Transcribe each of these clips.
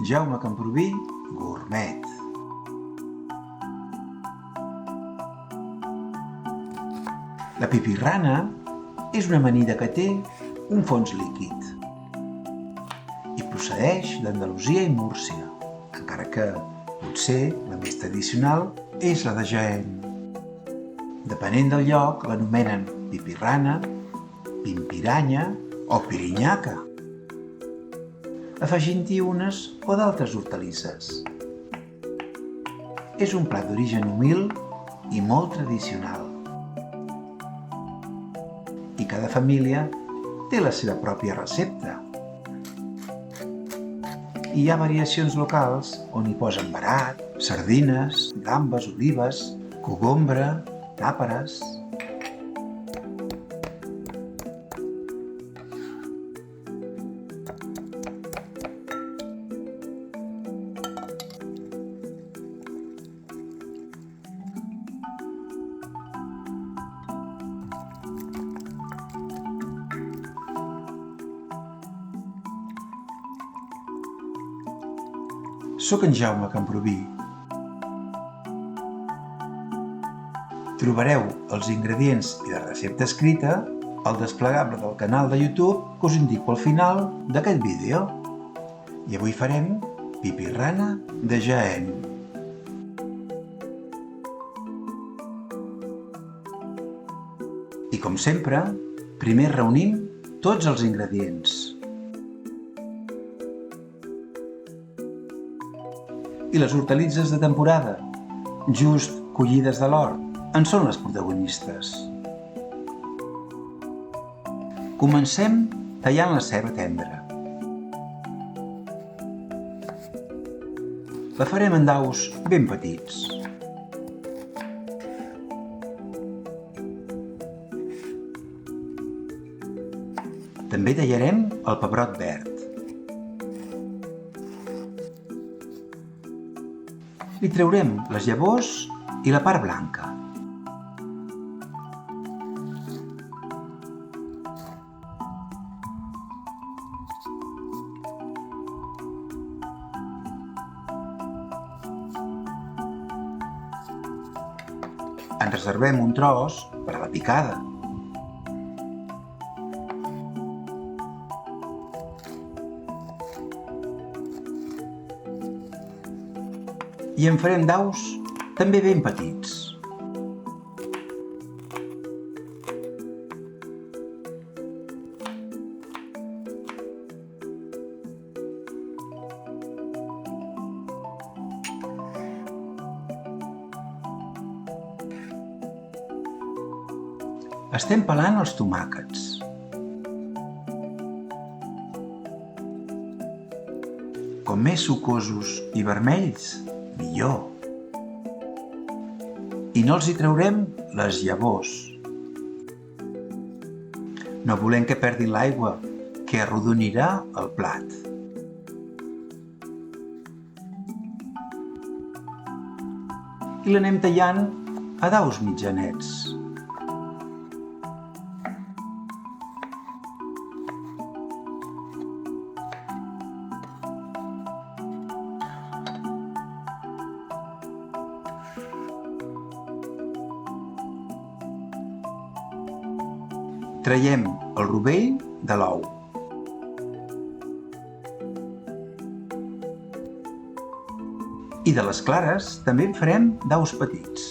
Jaume Camprubí, Gourmet. La pipirrana és una amanida que té un fons líquid i procedeix d'Andalusia i Múrcia, encara que potser la més tradicional és la de Jaén. Depenent del lloc, l'anomenen pipirrana, pimpiranya o pirinyaca, afegint-hi unes o d'altres hortalisses. És un plat d'origen humil i molt tradicional. I cada família té la seva pròpia recepta. Hi ha variacions locals on hi posen verat, sardines, gambes, olives, cogombre, tàperes. Soc en Jaume Camprubí. Trobareu els ingredients i la recepta escrita al desplegable del canal de YouTube que us indico al final d'aquest vídeo. I avui farem pipirrana de Jaén. I com sempre, primer reunim tots els ingredients. I les hortalisses de temporada, just collides de l'hort, en són les protagonistes. Comencem tallant la ceba tendra. La farem en daus ben petits. També tallarem el pebrot verd. Li traurem les llavors i la part blanca. En reservem un tros per a la picada. I en farem daus també ben petits. Estem pelant els tomàquets. Com més sucosos i vermells, millor. I no els hi traurem les llavors. No volem que perdin l'aigua, que arrodonirà el plat. I l'anem tallant a daus mitjanets. Traiem el rovell de l'ou. I de les clares també en farem daus petits.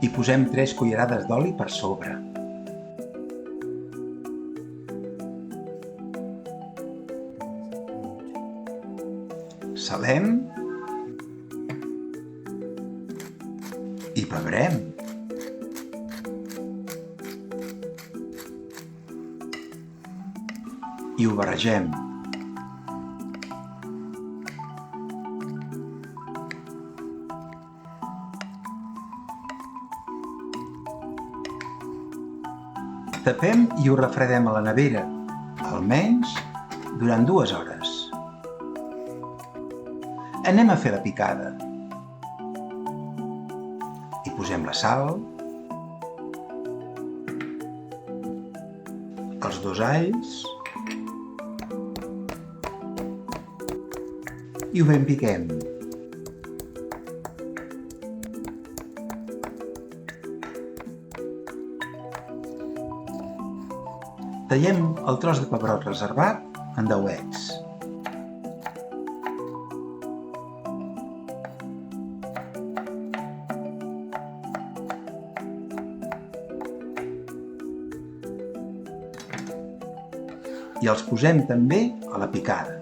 I posem 3 cullerades d'oli per sobre. Salem i pebrem. I ho barregem. Tapem i ho refredem a la nevera almenys durant 2 hores. Anem a fer la picada. Hi posem la sal, els 2 alls i ho ben piquem. Tallem el tros de pebrot reservat en dauets. I els posem també a la picada.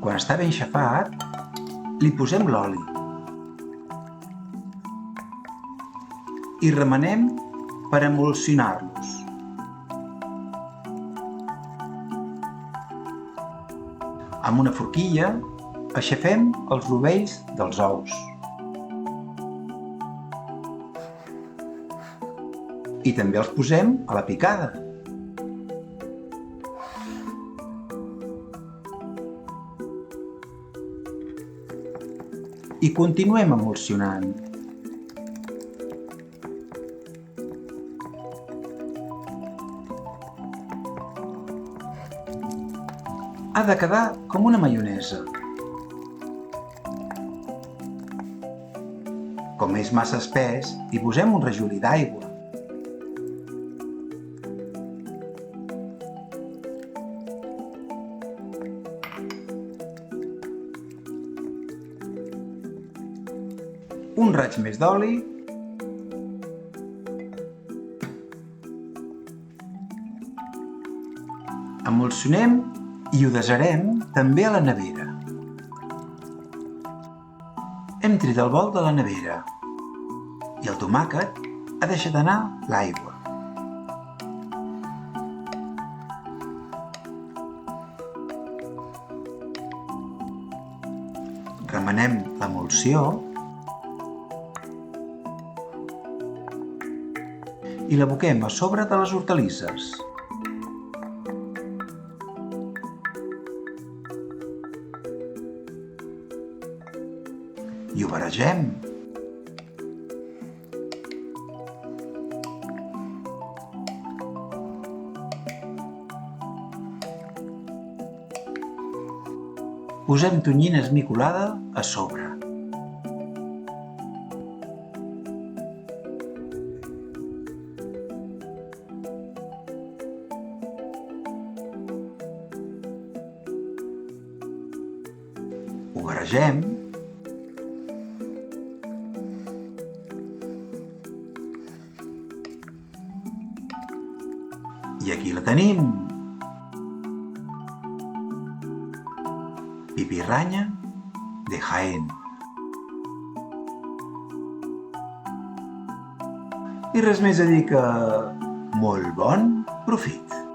Quan està ben xafat, li posem l'oli i remenem per emulsionar-los. Amb una forquilla aixafem els rovells dels ous i també els posem a la picada. I continuem emulsionant. Ha de quedar com una maionesa. Com és massa espès, hi posem un rajolí d'aigua. Un raig més d'oli emulsionem i ho desarem també a la nevera. Hem tret el bol de la nevera i el tomàquet ha deixat anar l'aigua. Remenem l'emulsió i l'aboquem a sobre de les hortalisses. I ho barregem. Posem tonyina esmicolada a sobre. Ho barregem i aquí la tenim. Pipirranya de Jaén. I res més a dir que molt bon profit!